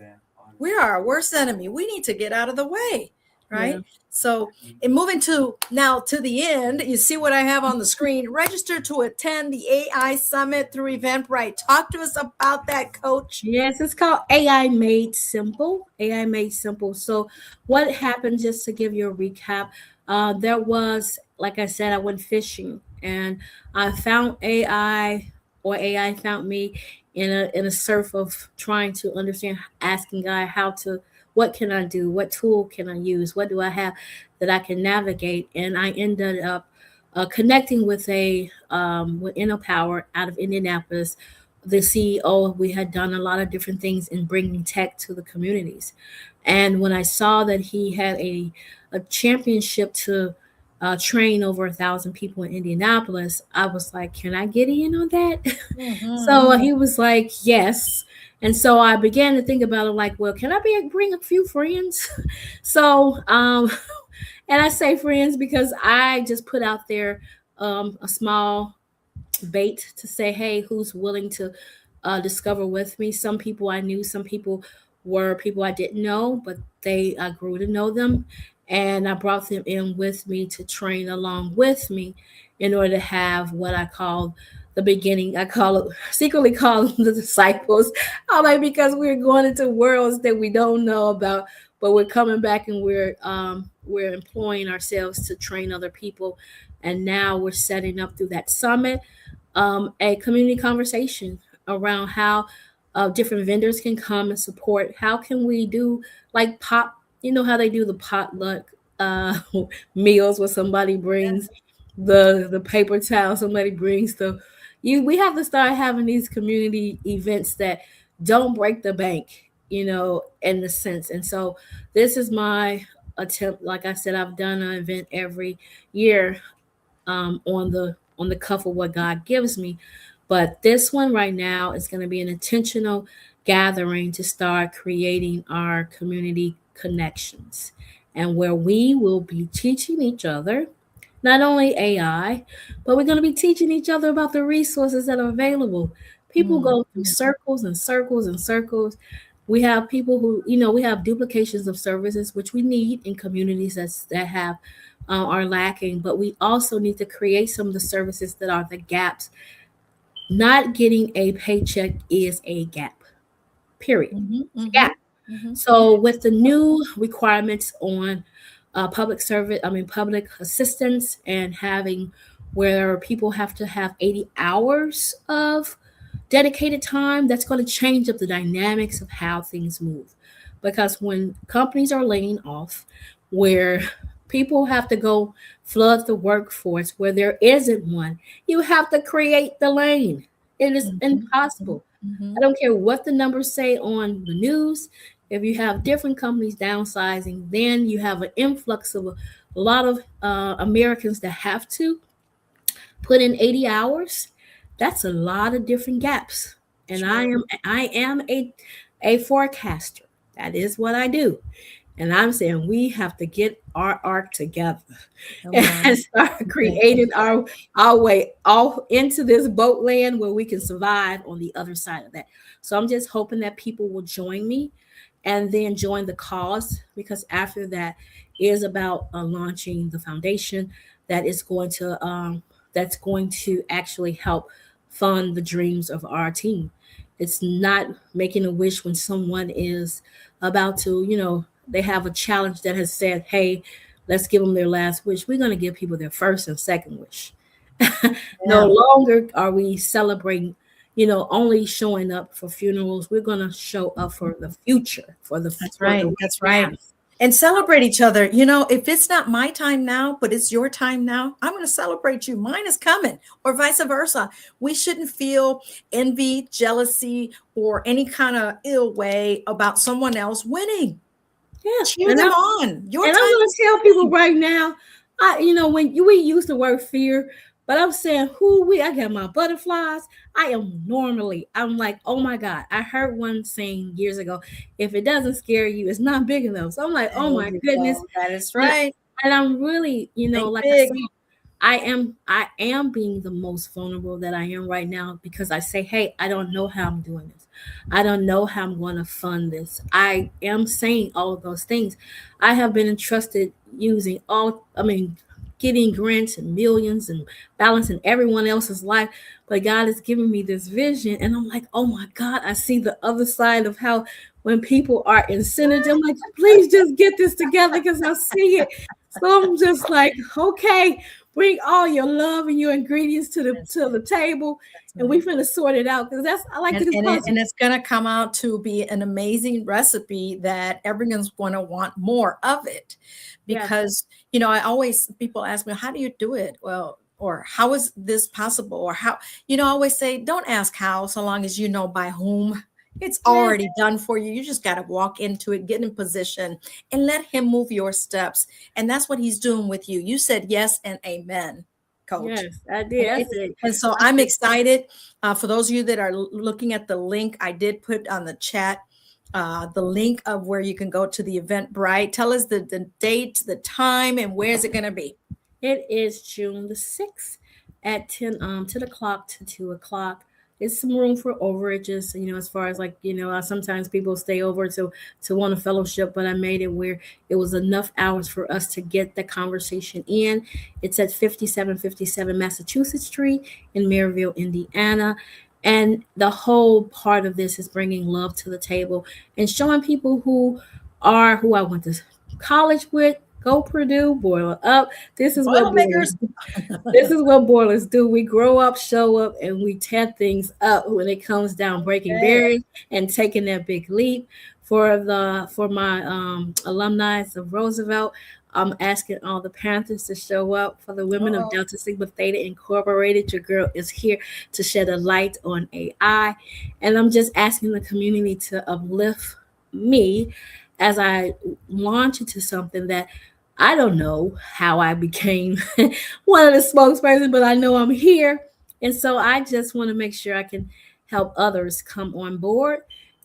we are our worst enemy. We need to get out of the way, Yeah. right? So, in moving to now to the end, you see what I have on the screen. Register to attend the AI Summit through Eventbrite. Talk to us about that, Coach. Yes, it's called AI Made Simple. AI Made Simple. So, what happened, just to give you a recap, there was, like I said, I went fishing and I found AI, or AI found me in a surf of trying to understand, asking God how to, what can I do? What tool can I use? What do I have that I can navigate? And I ended up connecting with with InnoPower out of Indianapolis, the CEO. We had done a lot of different things in bringing tech to the communities. And when I saw that he had a championship to train over 1,000 people in Indianapolis, I was like, can I get in on that? Mhm. So he was like, yes. And so I began to think about it like, well, can I bring a few friends? So And I say friends because I just put out there a small bait to say, hey, who's willing to discover with me? Some people I knew, some people were people I didn't know, but I grew to know them, and I brought them in with me to train along with me in order to have what I call the beginning. I call it secretly call them the disciples. I'm like, because we're going into worlds that we don't know about, but we're coming back and we're employing ourselves to train other people, and now we're setting up through that summit a community conversation around how different vendors can come and support. How can we do like pop? You know how they do the potluck uh, meals where somebody brings the paper towel, somebody brings the you. We have to start having these community events that don't break the bank, you know, in the sense. And so this is my attempt. Like I said, I've done an event every year on the cuff of what God gives me. But this one right now is going to be an intentional gathering to start creating our community connections, and where we will be teaching each other not only AI, but we're going to be teaching each other about the resources that are available. People Mm, go through circles and circles and circles. We have people who, you know, we have duplications of services, which we need in communities that have are lacking, but we also need to create some of the services that are the gaps. Not getting a paycheck is a gap, period. mhm, It's a mhm, gap. mhm. So with the new requirements on public service, I mean public assistance, and having where people have to have 80 hours of dedicated time, that's going to change up the dynamics of how things move. Because when companies are laying off, where people have to go flood the workforce where there isn't one, you have to create the lane. It is Mhm, mhm, impossible. I mhm. don't care what the numbers say on the news. If you have different companies downsizing, then you have an influx of a lot of Americans that have to put in 80 hours. That's a lot of different gaps. And Sure. I am a forecaster. That is what I do. And I'm saying we have to get our arc together Come and on. start That's right. creating That's right. our way off into this boat land where we can survive on the other side of that. So I'm just hoping that people will join me and then join the cause, because after that is about launching the foundation that is going to that's going to actually help fund the dreams of our team. It's not making a wish when someone is about to, you know, they have a challenge that has said, hey, let's give them their last wish. We're going to give people their first and second wish. No Yeah, longer are we celebrating, you know, only showing up for funerals. We're going to show up for the future, that's for the right. right That's right. now. And celebrate each other. You know, if it's not my time now, but it's your time now, I'm going to celebrate you. Mine is coming, or vice versa. We shouldn't feel envy, jealousy, or any kind of ill way about someone else winning. Yeah, Cheer them on. Your and I'm time gonna is tell people coming. right now, you know, we use the word fear, but I'm saying I got my butterflies. I am normally, I'm like, oh my God. I heard one saying years ago, if it doesn't scare you, it's not big enough. So I'm like, There oh my you goodness. go. That is And, right. and I'm really, you know, Think like I big. said, I am being the most vulnerable that I am right now, because I say, hey, I don't know how I'm doing this. I don't know how I'm going to fund this. I am saying all of those things. I have been entrusted using getting grants and millions and balancing everyone else's life. But God has given me this vision, and I'm like, oh my God, I see the other side of how when people are in synergy, I'm like, please just get this together because I see it. So I'm just like, okay, bring all your love and your ingredients That's to right. the table, That's and we right. finna sort it out, because that's I like to do And puzzles. it's going to come out to be an amazing recipe that everyone's going to want more of it, Yes, because I always, people ask me, how do you do it? Well, or how is this possible, or how, I always say, don't ask how, so long as you know by whom. It's yes, already done for you. You just got to walk into it, get in position, and let him move your steps. And that's what he's doing with you. You said yes and amen, coach. yes. I did. I Okay. said, And so I'm excited. For those of you that are looking at the link I did put on the chat, the link of where you can go to the Eventbrite. Tell us the date, the time, and where is it going to be? It is June the 6th at 10 o'clock to 2 o'clock. It's some room for overages, as far as like, sometimes people stay over to want a fellowship, but I made it where it was enough hours for us to get the conversation in. It's at 5757 Massachusetts Street in Maryville, Indiana. And the whole part of this is bringing love to the table and showing people who I went to college with, go Purdue, boil up. This is what Boilermakers. boilers. This is what boilers do. We grow up, show up, and we tear things up when it comes down breaking Okay. barriers and taking that big leap. For my alumni of Roosevelt, I'm asking all the Panthers to show up. For the women of Uh-oh. Delta Sigma Theta Incorporated, your girl is here to shed a light on AI, and I'm just asking the community to uplift me as I launch into something that I don't know how I became one of the spokespersons, but I know I'm here. And so I just want to make sure I can help others come on board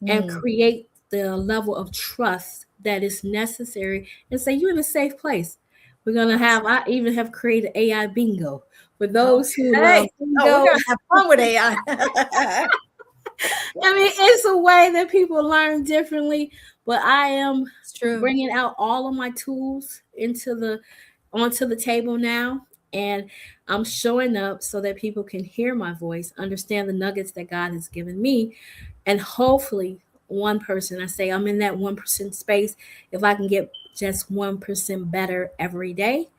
and Mm. create the level of trust that is necessary and say you're in a safe place. We're gonna have I even have created AI bingo for those who love Okay. Oh, we're bingo. going to have fun with AI. I mean, it's a way that people learn differently, but I am It's true. bringing out all of my tools onto the table now, and I'm showing up so that people can hear my voice, understand the nuggets that God has given me, and hopefully one person, I say I'm in that 1% space. If I can get just 1% better every day,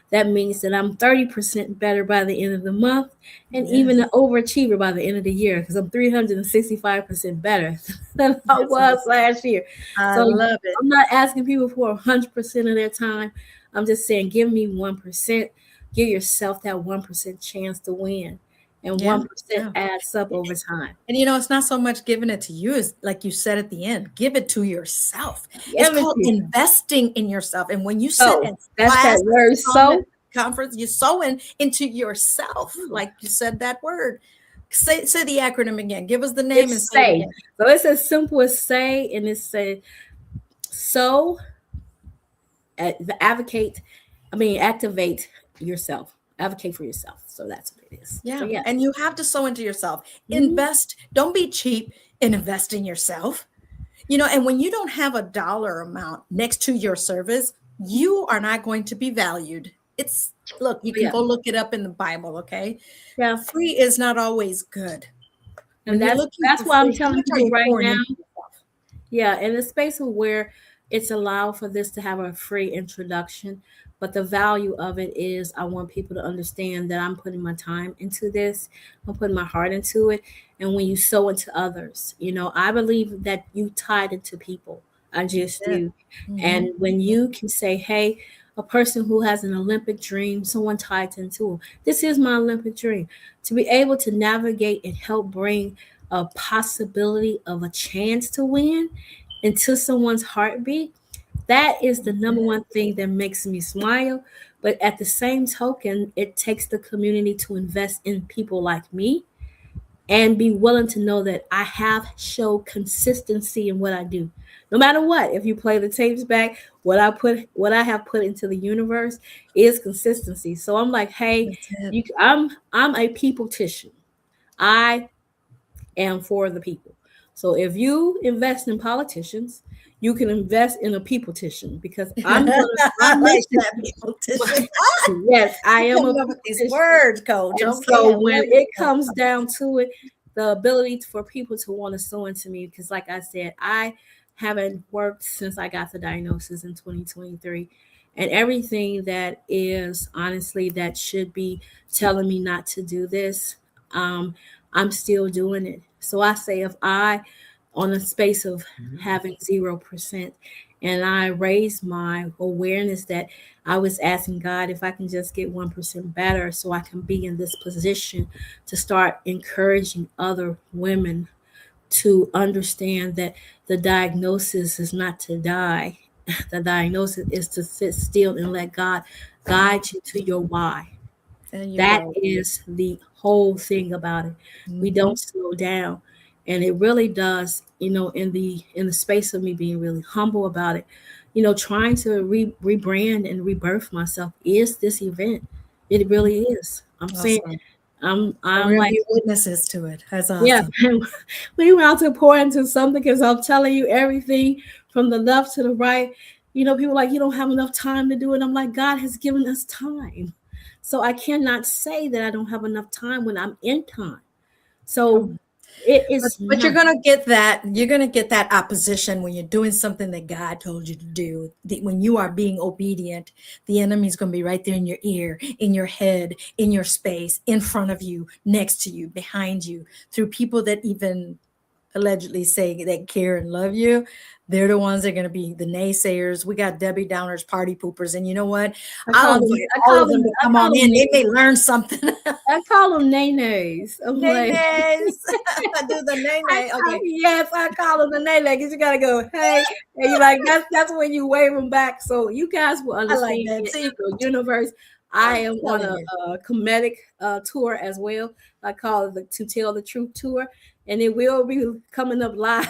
that means that I'm 30% better by the end of the month, and even Yes. an overachiever by the end of the year, because I'm 365% better than I That's was awesome. last year. I So love it. I'm not asking people for 100% of their time. I'm just saying, give me 1%. Give yourself that 1% chance to win. And Yeah. 1% Yeah. adds up over time. And it's not so much giving it to you, as like you said at the end, give it to yourself. It's Give it called to you. investing in yourself. And when you sit So in that's that class, word come at so. conference, you're sowing into yourself. Like you said that word. Say the acronym again. Give us the name and It's say it say. again. So it's as simple as say, and it's say so advocate, activate yourself. Advocate for yourself. So that's what it is. So Yeah. yes. And you have to sow into yourself. Mhm. Invest. Don't be cheap and invest in yourself. And when you don't have a dollar amount next to your service, you are not going to be valued. Look, you can Yeah. go look it up in the Bible, okay? Yeah. Free is not always good. And When you're that's looking that's for why I'm free, how telling much are people you right pouring now. into yourself? Yeah, in the space of where it's allowed for this to have a free introduction, but the value of it is I want people to understand that I'm putting my time into this, I'm putting my heart into it. And when you sow into others, I believe that you tied into people. I just Yeah. do. Mm-hmm. And when you can say, hey, a person who has an Olympic dream, someone tied into them. This is my Olympic dream. To be able to navigate and help bring a possibility of a chance to win into someone's heartbeat, that is the number one thing that makes me smile. But at the same token, it takes the community to invest in people like me and be willing to know that I have showed consistency in what I do. No matter what, if you play the tapes back, what I have put into the universe is consistency. So I'm like, hey, That's it. I'm a people tissue. I am for the people. So if you invest in politicians, you can invest in a peopletician because I my like mission. that people tissue. Yes, I You am a coming up with these peopletician. words, coach. And Okay, so I when love it it. comes down to it, the ability for people to want to sew into me, because like I said, I haven't worked since I got the diagnosis in 2023. And everything that is honestly that should be telling me not to do this, um, I'm still doing it. So I say if I on a space of having 0%. And I raised my awareness that I was asking God if I can just get 1% better so I can be in this position to start encouraging other women to understand that the diagnosis is not to die. The diagnosis is to sit still and let God guide you to your why. There you That go. is the whole thing about it. We Hmm. don't slow down. And it really does, in the space of me being really humble about it, trying to rebrand and rebirth myself is this event. It really is. I'm saying, Awesome. We're I'm going to like, be witnesses to it. That's yeah, awesome. we about to pour into something because I'm telling you everything from the left to the right. People like, you don't have enough time to do it. I'm like, God has given us time. So I cannot say that I don't have enough time when I'm in time. So Come it But is but you're not. gonna get that. You're gonna get that opposition when you're doing something that God told you to do. When you are being obedient, the enemy's gonna be right there in your ear, in your head, in your space, in front of you, next to you, behind you, through people that even allegedly say they care and love you. They're the ones that are going to be the naysayers. We got Debbie Downers, party poopers, and you know what? I I'll call them. invite all of them to I come call on them. in. They may learn something. I call them nays. I'm Nay like, nays. Do the nay nay. Okay. yes, I call them the nay because you gotta go, hey, and you like that's when you wave them back. So you guys will I like understand that. in See, the universe. I I'm am on telling you. a comedic tour as well. I call it the To Tell the Truth tour, and it will be coming up live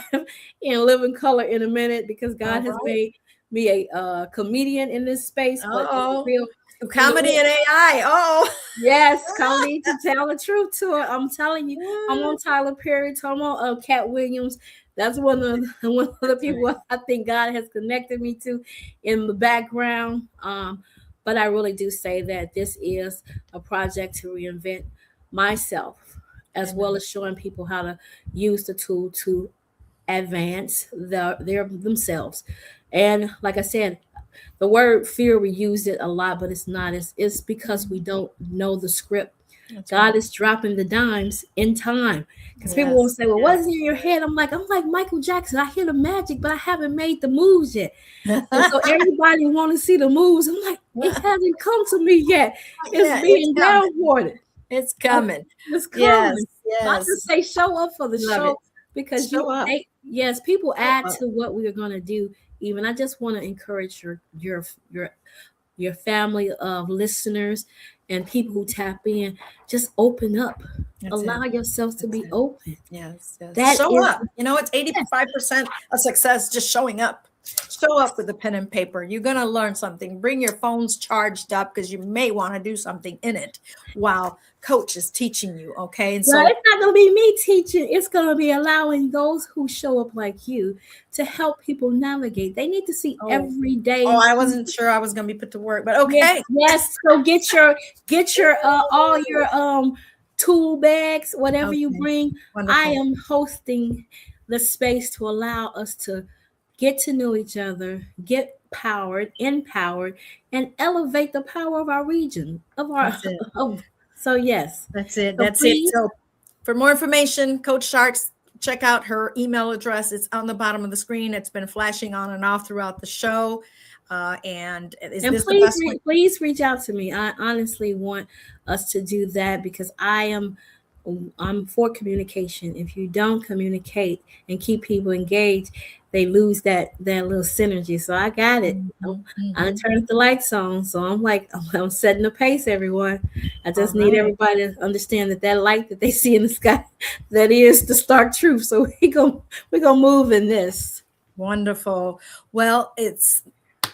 in living color in a minute because All God has right. made me a comedian in this space, but it's Oh, real. comedy and AI. Oh, Yes, comedy to tell the truth to it. I'm telling you, I'm on Tyler Perry, I'm on Cat Williams. That's one of the, one of the that's right. people I think God has connected me to in the background. But I really do say that this is a project to reinvent myself, as well Amen. as showing people how to use the tool to advance their themselves. And like I said, the word fear, we use it a lot, but it's not. It's because we don't know the script. That's right. God is dropping the dimes in time. Because people won't Yes. say, well, Yes. what's in your head? I'm like Michael Jackson. I hear the magic, but I haven't made the moves yet. And so everybody want to see the moves. I'm like, it hasn't come to me yet. It's Yeah, it's being coming. downloaded. It's coming. It's Yes. coming. Not to Yes. say show up for the Love it. show because Show up. yes, people Show add up. to what we are gonna do. Even I just want to encourage your family of listeners and people who tap in. Just open up. That's it. Allow yourself to That's be it. open. Yes. Yes. That Show is up. It's yes. 85% of success just showing up. Show up with a pen and paper. You're going to learn something. Bring your phones charged up because you may want to do something in it while coach is teaching you. Okay. And Well, so, it's not going to be me teaching. It's going to be allowing those who show up like you to help people navigate. They need to see oh, every oh, day. I wasn't sure I was going to be put to work, but Yes, okay. yes. So get your all your tool bags, whatever you Okay. bring. I Wonderful. am hosting the space to allow us to get to know each other, get powered, empowered, and elevate the power of our region, of our That's it. so yes. That's it. So That's it. please So, for more information, Coach Sharks, check out her email address. It's on the bottom of the screen. It's been flashing on and off throughout the show. And is and this the best way? please reach out to me. I honestly want us to do that because I'm for communication. If you don't communicate and keep people engaged, they lose that little synergy. So I got it. Mhm, I mhm. turned the lights on, so I'm like I'm setting the pace, everyone. I All just need right. everybody to understand that light that they see in the sky, that is the stark truth. So we gonna move in this. Wonderful. Well, it's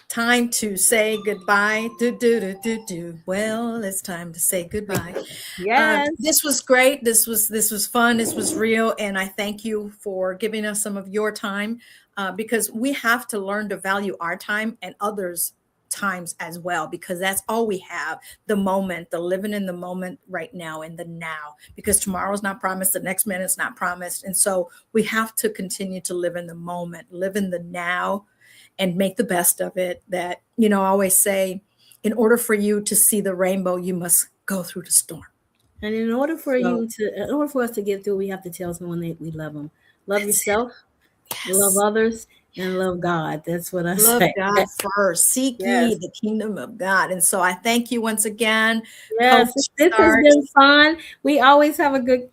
time to say goodbye. Do, do, do, do, do. Well, it's time to say goodbye. Yes. This was great. This was fun. This was real, and I thank you for giving us some of your time because we have to learn to value our time and others' times as well because that's all we have, the moment, the living in the moment right now, in the now, because tomorrow's not promised, the next minute's not promised, and so we have to continue to live in the moment, live in the now, and make the best of it. That, I always say, in order for you to see the rainbow, you must go through the storm. And So in order for us to get through, we have to tell someone that we love them. Love that's it. yourself, love Yes. others, and love God. That's what I Love say. God first. Seek ye Yes. the kingdom of God. And so I thank you once again, Coach Yes, this has Starks. been fun. We always have a good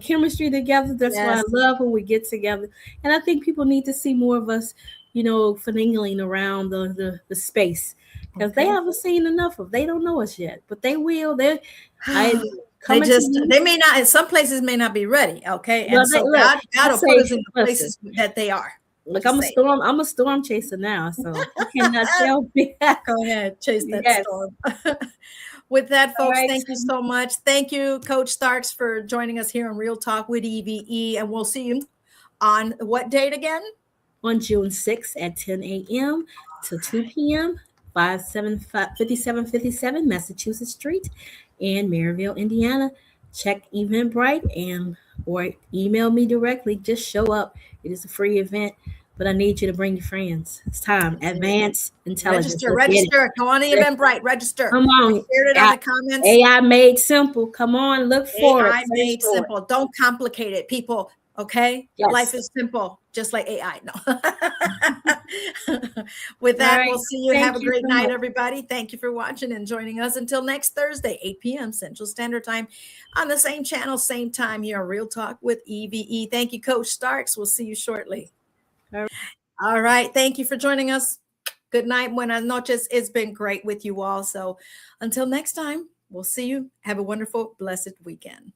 chemistry together. That's why I Yes. love when we get together. And I think people need to see more of us, finagling around the space because they Okay. haven't seen enough of. They don't know us yet, but they will. I They coming to just, you. they may not, in some places may not be ready. Okay. Well, And they, so look, God I will put say, us in the listen, places that they are. look, Just say, I'm a storm chaser now, so you cannot tell me. go ahead, chase that Yes. storm. With that, All folks, right. thank you so much. Thank you, Coach Starks, for joining us here on Real Talk with EVE. And we'll see you on what date again? On June 6th at 10 a.m. to 2 p.m., 5757 Massachusetts Street in Maryville, Indiana. Check Eventbrite and or email me directly. Just show up. It is a free event, but I need you to bring your friends. It's time. Advanced intelligence. Register, Let's get it. register. Go on the Eventbrite, register. Come I on. shared it on the comments. AI made simple. Come on, look for it. AI Search made for it. simple. Don't complicate it, people. Okay. Yes. Life is simple, just like AI. No. With All that, right. we'll see you. Thank Have a you great so night, much. everybody. Thank you for watching and joining us until next Thursday, 8 p.m. Central Standard Time on the same channel, same time here on Real Talk with EVE. Thank you, Coach Starks. We'll see you shortly. All right. All right. Thank you for joining us. Good night. Buenas noches. It's been great with you all. So until next time, we'll see you. Have a wonderful, blessed weekend.